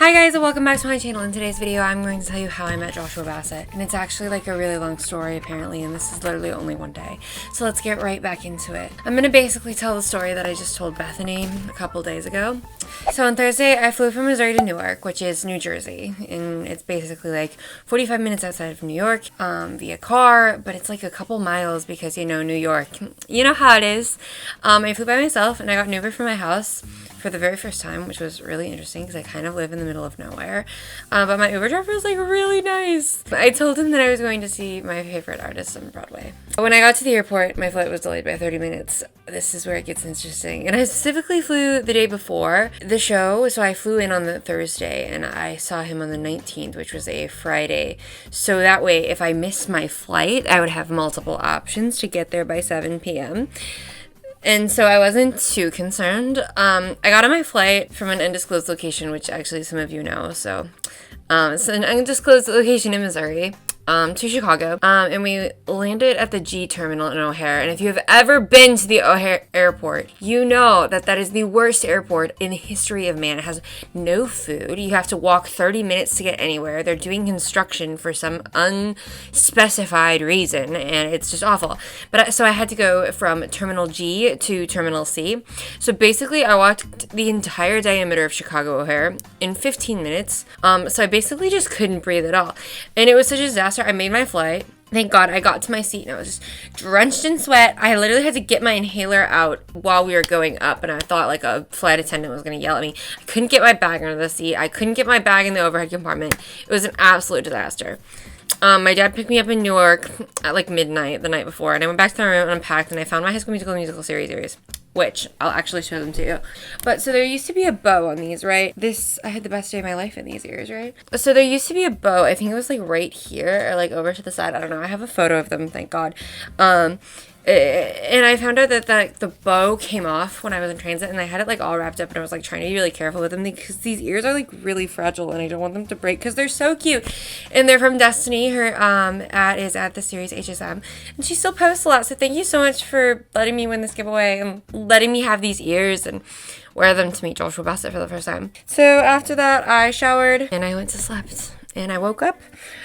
Hi guys, and welcome back to my channel. In today's video, I'm going to tell you how I met Joshua Bassett. And it's actually like a really long story apparently, and this is literally only one day. So let's get right back into it. I'm gonna basically tell the story that I just told Bethany a couple days ago. So on Thursday, I flew from Missouri to Newark, which is New Jersey. And it's basically like 45 minutes outside of New York via car, but it's like a couple miles because, you know, New York, you know how it is. I flew by myself and I got an Uber from my house for the very first time, which was really interesting because I kind of live in the middle of nowhere. But my Uber driver was like really nice. I told him that I was going to see my favorite artist on Broadway. When I got to the airport, my flight was delayed by 30 minutes. This is where it gets interesting. And I specifically flew the day before the show. So I flew in on the Thursday and I saw him on the 19th, which was a Friday. So that way, if I missed my flight, I would have multiple options to get there by 7 p.m. And so I wasn't too concerned. I got on my flight from an undisclosed location, which actually some of you know. So it's an undisclosed location in Missouri, to Chicago. And we landed at the G terminal in O'Hare. And if you have ever been to the O'Hare airport, you know that that is the worst airport in the history of man. It has no food. You have to walk 30 minutes to get anywhere. They're doing construction for some unspecified reason, and it's just awful. But so I had to go from Terminal G to Terminal C. So basically, I walked the entire diameter of Chicago O'Hare in 15 minutes. So I basically just couldn't breathe at all. And it was such a disaster. I made my flight. Thank God I got to my seat and I was just drenched in sweat. I literally had to get my inhaler out while we were going up, and I thought like a flight attendant was going to yell at me. I couldn't get my bag under the seat. I couldn't get my bag in the overhead compartment. It was an absolute disaster. My dad picked me up in Newark at like midnight the night before, and I went back to my room and unpacked, and I found my High School Musical series, which I'll actually show them to you. But so there used to be a bow on these, right? I had the best day of my life in these ears, right? So there used to be a bow. I think it was like right here or like over to the side. I don't know. I have a photo of them, thank God. And I found out that the bow came off when I was in transit, and I had it like all wrapped up, and I was like trying to be really careful with them because these ears are like really fragile and I don't want them to break because they're so cute. And they're from Destiny. Her ad is at the series HSM, and she still posts a lot. So thank you so much for letting me win this giveaway and letting me have these ears and wear them to meet Joshua Bassett for the first time. So after that, I showered and I went to sleep. And I woke up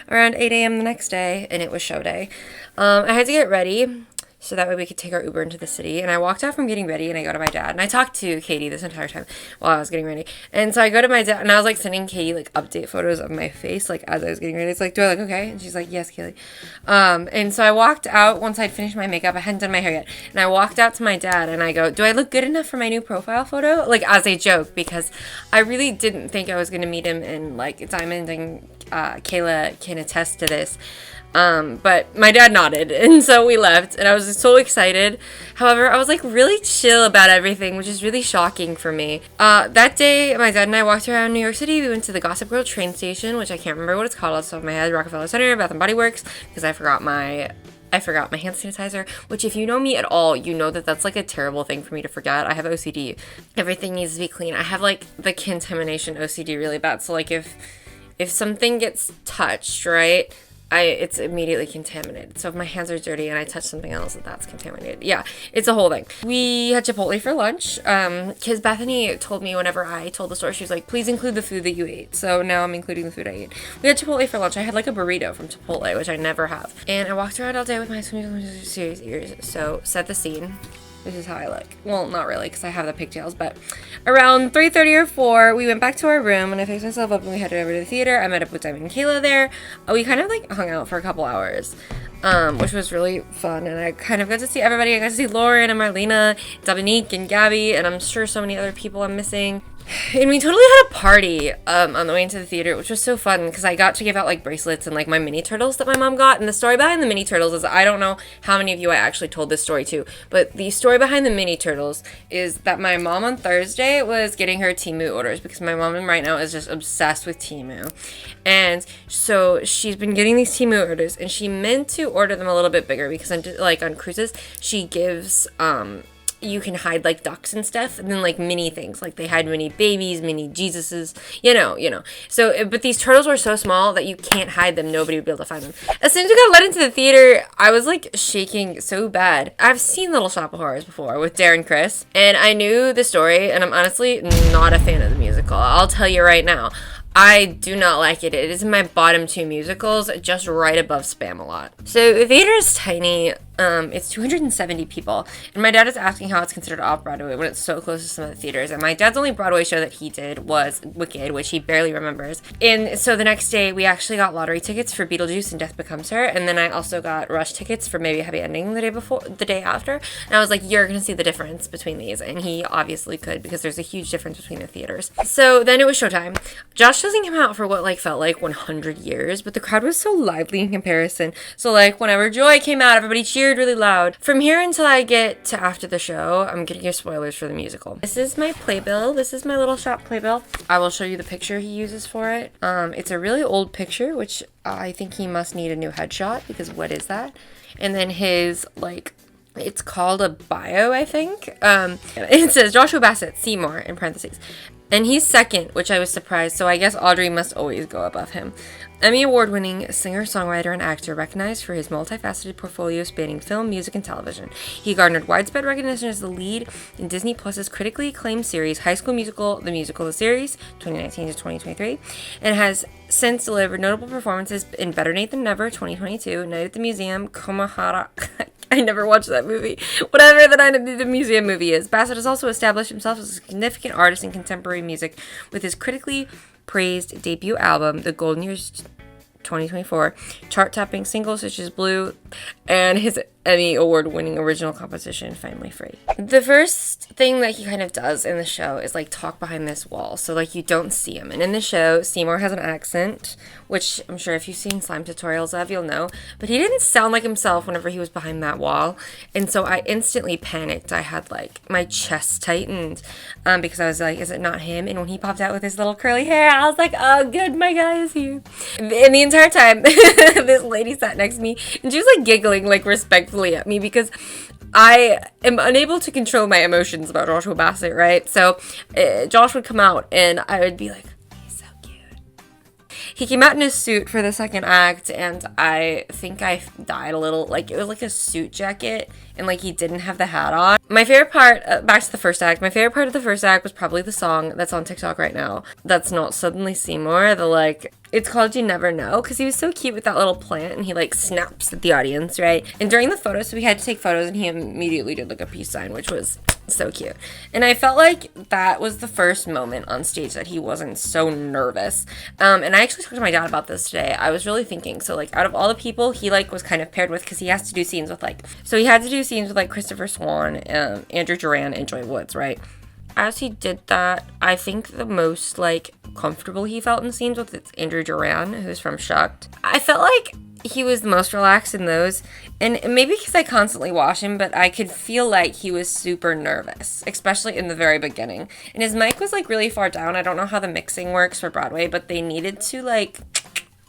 around 8 a.m. the next day, and it was show day. I had to get ready so that way we could take our Uber into the city. And I walked out from getting ready, and I go to my dad. And I talked to Katie this entire time while I was getting ready. And so I go to my dad, and I was like sending Katie like update photos of my face like as I was getting ready. It's like, do I look okay? And she's like, yes, Kaylee. And so I walked out once I'd finished my makeup. I hadn't done my hair yet. And I walked out to my dad, and I go, do I look good enough for my new profile photo? Like as a joke, because I really didn't think I was going to meet him in like Diamond, and Kayla can attest to this. But my dad nodded, and so we left, and I was so excited. However, I was like really chill about everything, which is really shocking for me. That day, my dad and I walked around New York City. We went to the Gossip Girl train station, which I can't remember what it's called off the top of my head, Rockefeller Center, Bath and Body Works, because I forgot my hand sanitizer, which if you know me at all, you know that that's like a terrible thing for me to forget. I have OCD. Everything needs to be clean. I have like the contamination OCD really bad. So like if something gets touched, right, it's immediately contaminated. So if my hands are dirty and I touch something else, that's contaminated. Yeah, it's a whole thing. We had Chipotle for lunch, because Bethany told me whenever I told the story, she was like, please include the food that you ate. So now I'm including the food I ate. We had Chipotle for lunch. I had like a burrito from Chipotle, which I never have. And I walked around all day with my High School Musical series ears. So set the scene. This is how I look. Well, not really, because I have the pigtails, but around 3:30 or 4, we went back to our room, and I fixed myself up, and we headed over to the theater. I met up with Diamond and Kayla there. We kind of, like, hung out for a couple hours, which was really fun, and I kind of got to see everybody. I got to see Lauren and Marlena, Dominique and Gabby, and I'm sure so many other people I'm missing. And we totally had a party on the way into the theater, which was so fun because I got to give out like bracelets and like my mini turtles that my mom got. And the story behind the mini turtles is, I don't know how many of you I actually told this story to, but the story behind the mini turtles is that my mom on Thursday was getting her Temu orders because my mom right now is just obsessed with Temu. And so she's been getting these Temu orders, and she meant to order them a little bit bigger because like on cruises, she gives you can hide like ducks and stuff, and then like mini things, like they hide mini babies, mini Jesuses, you know. So, but these turtles were so small that you can't hide them. Nobody would be able to find them. As soon as we got let into the theater, I was like shaking so bad. I've seen Little Shop of Horrors before with Darren Criss, and I knew the story, and I'm honestly not a fan of the musical. I'll tell you right now. I do not like it. It is in my bottom 2 musicals, just right above Spam-A-Lot. So the theater is tiny. It's 270 people. And my dad is asking how it's considered off-Broadway when it's so close to some of the theaters. And my dad's only Broadway show that he did was Wicked, which he barely remembers. And so the next day, we actually got lottery tickets for Beetlejuice and Death Becomes Her. And then I also got rush tickets for Maybe a Happy Ending the day after. And I was like, you're going to see the difference between these. And he obviously could, because there's a huge difference between the theaters. So then it was showtime. Josh doesn't come out for what felt like 100 years, but the crowd was so lively in comparison. So whenever Joy came out, everybody cheered really loud. From here until I get to after the show, I'm getting your spoilers for the musical. This is my playbill. This is my little shop playbill. I will show you the picture he uses for it. It's a really old picture, which I think he must need a new headshot, because what is that? And then his it's called a bio, I think. It says Joshua Bassett, Seymour, in parentheses. And he's second, which I was surprised, so I guess Audrey must always go above him. Emmy Award-winning singer, songwriter, and actor, recognized for his multifaceted portfolio spanning film, music, and television. He garnered widespread recognition as the lead in Disney Plus's critically acclaimed series, High School Musical, The Musical, The Series, 2019 to 2023, and has since delivered notable performances in Better Nate Than Never, 2022, Night at the Museum, Komahara... I never watched that movie. Whatever the Night at the Museum movie is. Bassett has also established himself as a significant artist in contemporary music with his critically praised debut album, The Golden Years 2024, chart-topping singles such as Blue, and his Emmy Award-winning original composition, Finally Free. The first thing that he kind of does in the show is talk behind this wall, so you don't see him. And in the show, Seymour has an accent, which I'm sure if you've seen slime tutorials of, you'll know, but he didn't sound like himself whenever he was behind that wall, and so I instantly panicked. I had my chest tightened, because I was like, is it not him? And when he popped out with his little curly hair, I was like, oh good, my guy is here. And the entire time, this lady sat next to me, and she was giggling respectfully at me, because I am unable to control my emotions about Joshua Bassett, right? So Josh would come out and I would be like, he's so cute. He came out in his suit for the second act, and I think I died a little. It was a suit jacket, and he didn't have the hat on. My favorite part, back to the first act, my favorite part of the first act was probably the song that's on TikTok right now. That's not Suddenly Seymour, it's called You Never Know, because he was so cute with that little plant, and he snaps at the audience, right? And during the photos, so we had to take photos, and he immediately did a peace sign, which was so cute. And I felt like that was the first moment on stage that he wasn't so nervous. And I actually talked to my dad about this today. I was really thinking, so out of all the people he was kind of paired with, because he has to do scenes with so he had to do scenes with Christopher Swan, Andrew Durand, and Joy Woods, right? As he did that, I think the most comfortable he felt in scenes with it's Andrew Durand, who's from Shucked. I felt like he was the most relaxed in those, and maybe because I constantly watch him, but I could feel like he was super nervous, especially in the very beginning. And his mic was really far down. I don't know how the mixing works for Broadway, but they needed to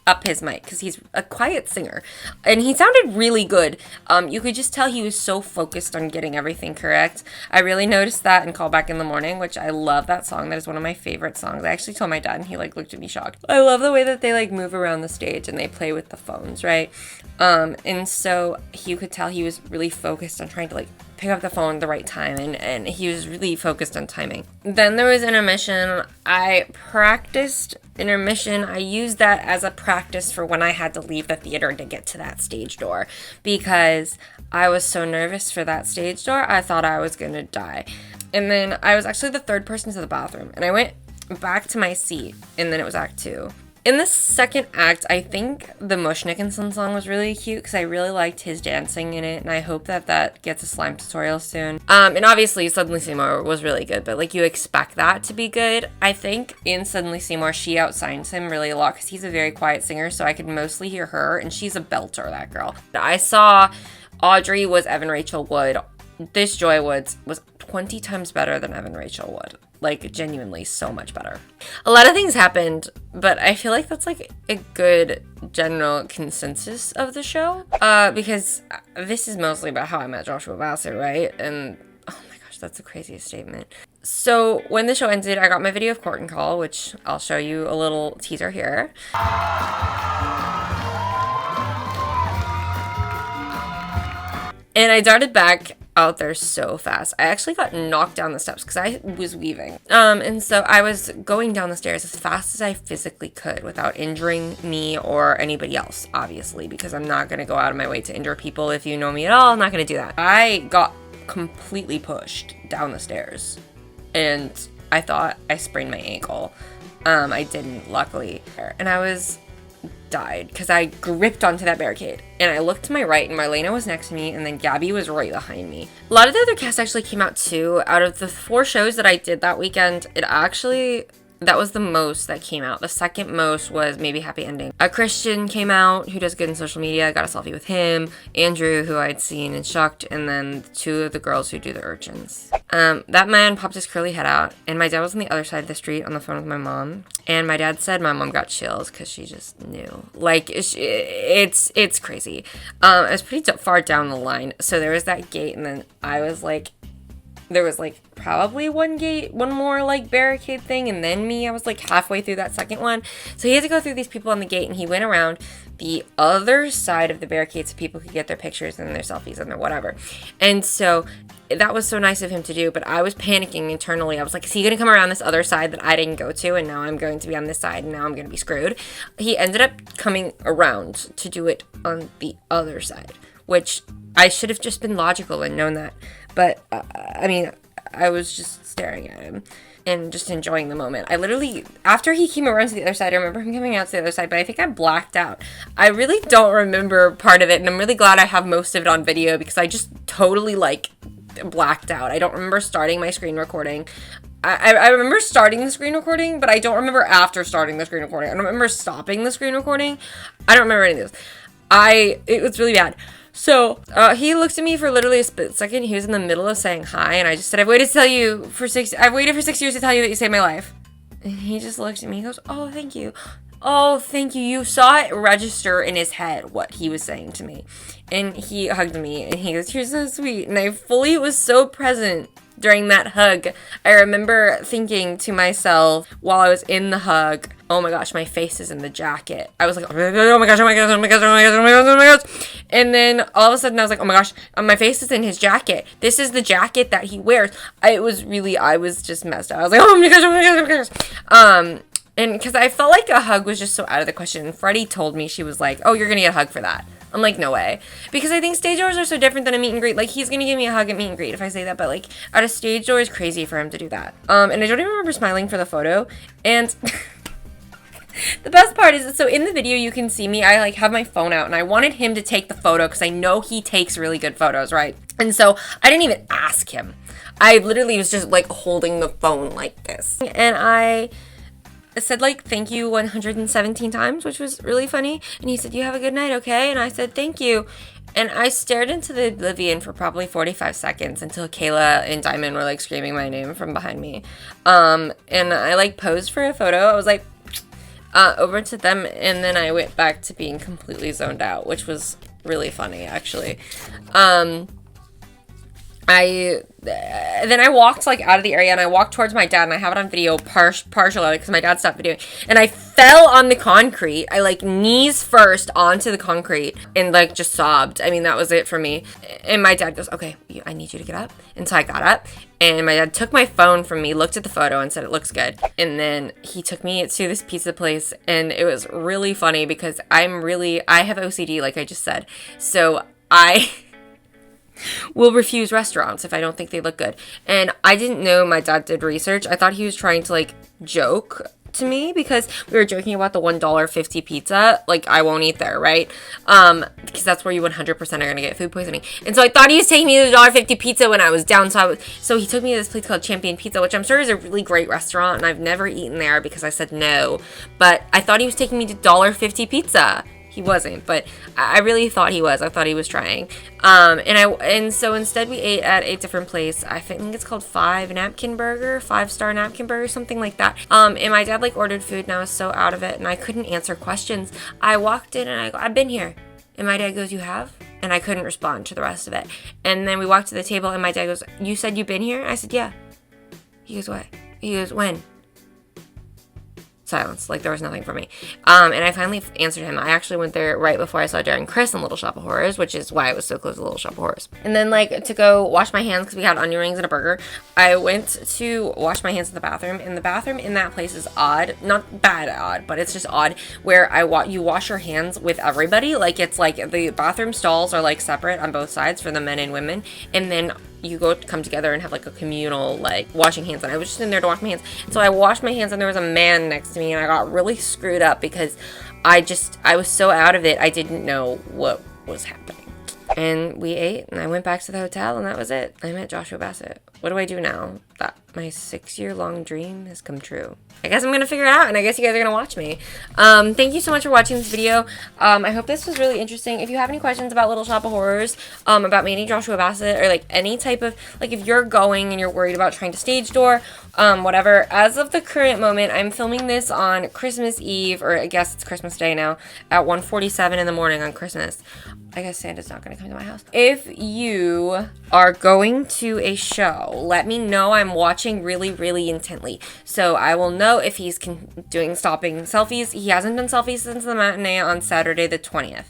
up his mic because he's a quiet singer, and he sounded really good. You could just tell he was so focused on getting everything correct. I really noticed that in Call Back in the Morning, which I love that song. That is one of my favorite songs. I actually told my dad, and he looked at me shocked. I love the way that they move around the stage and they play with the phones, right? And so you could tell he was really focused on trying to pick up the phone at the right time, and he was really focused on timing. Then there was intermission. I practiced intermission. I used that as a practice for when I had to leave the theater to get to that stage door, because I was so nervous for that stage door. I thought I was gonna die. And then I was actually the third person to the bathroom, and I went back to my seat, and then it was Act 2. In the second act, I think the Mush Nickinson song was really cute because I really liked his dancing in it, and I hope that gets a slime tutorial soon. And obviously, Suddenly Seymour was really good, but you expect that to be good. I think in Suddenly Seymour, she outshines him really a lot because he's a very quiet singer, so I could mostly hear her, and she's a belter, that girl. I saw Audrey was Evan Rachel Wood. This Joy Woods was 20 times better than Evan Rachel Wood. Genuinely so much better. A lot of things happened, but I feel like that's a good general consensus of the show, because this is mostly about how I met Joshua Bassett, right? And oh my gosh, that's the craziest statement. So when the show ended, I got my video of Court and Call, which I'll show you a little teaser here. And I darted back out there so fast. I actually got knocked down the steps because I was weaving. And so I was going down the stairs as fast as I physically could without injuring me or anybody else, obviously, because I'm not going to go out of my way to injure people. If you know me at all, I'm not going to do that. I got completely pushed down the stairs and I thought I sprained my ankle. I didn't, luckily. And I was died because I gripped onto that barricade and I looked to my right and Marlena was next to me and then Gabby was right behind me. A lot of the other cast actually came out too. Out of the 4 shows that I did that weekend, that was the most that came out. The second most was maybe Happy Ending. A Christian came out who does good in social media. I got a selfie with him. Andrew, who I'd seen and Shucked, and then 2 of the girls who do the urchins. That man popped his curly head out, and my dad was on the other side of the street on the phone with my mom. And my dad said my mom got chills because she just knew. Like, it's crazy. It was pretty far down the line. So there was that gate, and then I was like, there was like probably one more like barricade thing, and then me. I was like halfway through that second one. So he had to go through these people on the gate, and he went around the other side of the barricade so people could get their pictures and their selfies and their whatever. And so that was so nice of him to do, but I was panicking internally. I was like, is he going to come around this other side that I didn't go to, and now I'm going to be on this side, and now I'm going to be screwed? He ended up coming around to do it on the other side, which I should have just been logical and known that. But, I mean, I was just staring at him and just enjoying the moment. I literally, after he came around to the other side, I remember him coming out to the other side, but I think I blacked out. I really don't remember part of it, and I'm really glad I have most of it on video because I just totally, like, blacked out. I don't remember starting my screen recording. I remember starting the screen recording, but I don't remember after starting the screen recording. I don't remember stopping the screen recording. I don't remember any of this. It was really bad. So, he looked at me for literally a split second. He was in the middle of saying hi, and I just said, I've waited for 6 years to tell you that you saved my life. And he just looked at me, he goes, oh, thank you. Oh, thank you. You saw it register in his head what he was saying to me. And he hugged me, and he goes, you're so sweet. And I fully was so present during that hug. I remember thinking to myself while I was in the hug, oh my gosh, my face is in the jacket. I was like, oh my gosh, oh my gosh, oh my gosh, oh my gosh, oh my gosh, oh my gosh. And then all of a sudden I was like, oh my gosh, my face is in his jacket. This is the jacket that he wears. I was just messed up. I was like, oh my gosh, oh my gosh, oh my gosh. And because I felt like a hug was just so out of the question. Freddie told me, she was like, oh, you're going to get a hug for that. I'm like, no way. Because I think stage doors are so different than a meet and greet. Like, he's going to give me a hug at meet and greet if I say that. But, like, at a stage door is crazy for him to do that. And I don't even remember smiling for the photo. And the best part is, so in the video you can see me, I, like, have my phone out. And I wanted him to take the photo because I know he takes really good photos, right? And so I didn't even ask him. I literally was just, like, holding the phone like this. And I said, like, thank you 117 times, which was really funny. And he said, you have a good night, okay? And I said, thank you. And I stared into the oblivion for probably 45 seconds until Kayla and Diamond were, like, screaming my name from behind me. And I, like, posed for a photo. I was like, over to them, and then I went back to being completely zoned out, which was really funny, actually. Then I walked, like, out of the area, and I walked towards my dad, and I have it on video partially because my dad stopped videoing, and I fell on the concrete. I, like, knees first onto the concrete and, like, just sobbed. I mean, that was it for me. And my dad goes, okay, I need you to get up. And so I got up, and my dad took my phone from me, looked at the photo, and said, it looks good. And then he took me to this pizza place, and it was really funny because I have OCD, like I just said. So I will refuse restaurants if I don't think they look good. And I didn't know my dad did research. I thought he was trying to, like, joke to me because we were joking about the $1.50 pizza. Like, I won't eat there, right? Because that's where you 100% are going to get food poisoning. And so I thought he was taking me to the $1.50 pizza when I was down. So he took me to this place called Champion Pizza, which I'm sure is a really great restaurant, and I've never eaten there because I said no. But I thought he was taking me to $1.50 pizza. He wasn't, but I really thought he was. I thought he was trying. And so instead we ate at a different place. I think it's called 5-Star Napkin Burger, something like that. And my dad, like, ordered food, and I was so out of it, and I couldn't answer questions. I walked in, and I go, I've been here. And my dad goes, you have? And I couldn't respond to the rest of it. And then we walked to the table, and my dad goes, you said you've been here? I said, yeah. He goes, what? He goes, when? silence. Like, there was nothing for me. And I finally answered him. I actually went there right before I saw Darren Chris in Little Shop of Horrors, which is why I was so close to Little Shop of Horrors. And then, like, to go wash my hands, because we had onion rings and a burger, I went to wash my hands in the bathroom, and the bathroom in that place is odd. Not bad odd, but it's just odd, where you wash your hands with everybody. Like, it's like the bathroom stalls are, like, separate on both sides for the men and women, and then you come together and have like a communal like washing hands. And I was just in there to wash my hands, so I washed my hands, and there was a man next to me, and I got really screwed up because I was so out of it, I didn't know what was happening. And we ate, and I went back to the hotel, and that was it. I met Joshua Bassett. What do I do now? That my 6-year-long dream has come true. I guess I'm gonna figure it out, and I guess you guys are gonna watch me. Thank you so much for watching this video. I hope this was really interesting. If you have any questions about Little Shop of Horrors, about meeting Joshua Bassett, or like any type of, like, if you're going and you're worried about trying to stage door, whatever, as of the current moment, I'm filming this on Christmas Eve, or I guess it's Christmas Day now, at 1:47 in the morning on Christmas. I guess Santa's not going to come to my house. If you are going to a show, let me know. I'm watching really, really intently, so I will know if he's stopping selfies. He hasn't done selfies since the matinee on Saturday the 20th.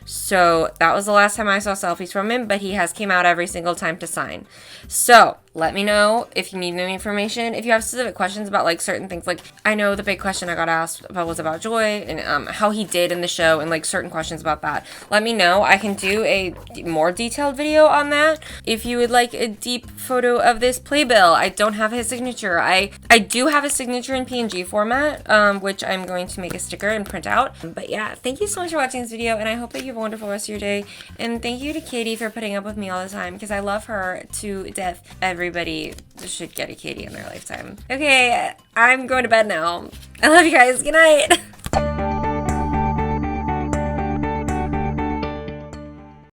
So that was the last time I saw selfies from him, but he has came out every single time to sign. So let me know if you need any information. If you have specific questions about like certain things, like I know the big question I got asked about was about Joy and how he did in the show, and like certain questions about that. Let me know. I can do a more detailed video on that. If you would like a deep photo of this playbill, I don't have his signature. I do have a signature in PNG format, which I'm going to make a sticker and print out. But yeah, thank you so much for watching this video, and I hope that you have a wonderful rest of your day. And thank you to Katie for putting up with me all the time, because I love her to death. Everybody should get a Katie in their lifetime. Okay, I'm going to bed now. I love you guys. Good night.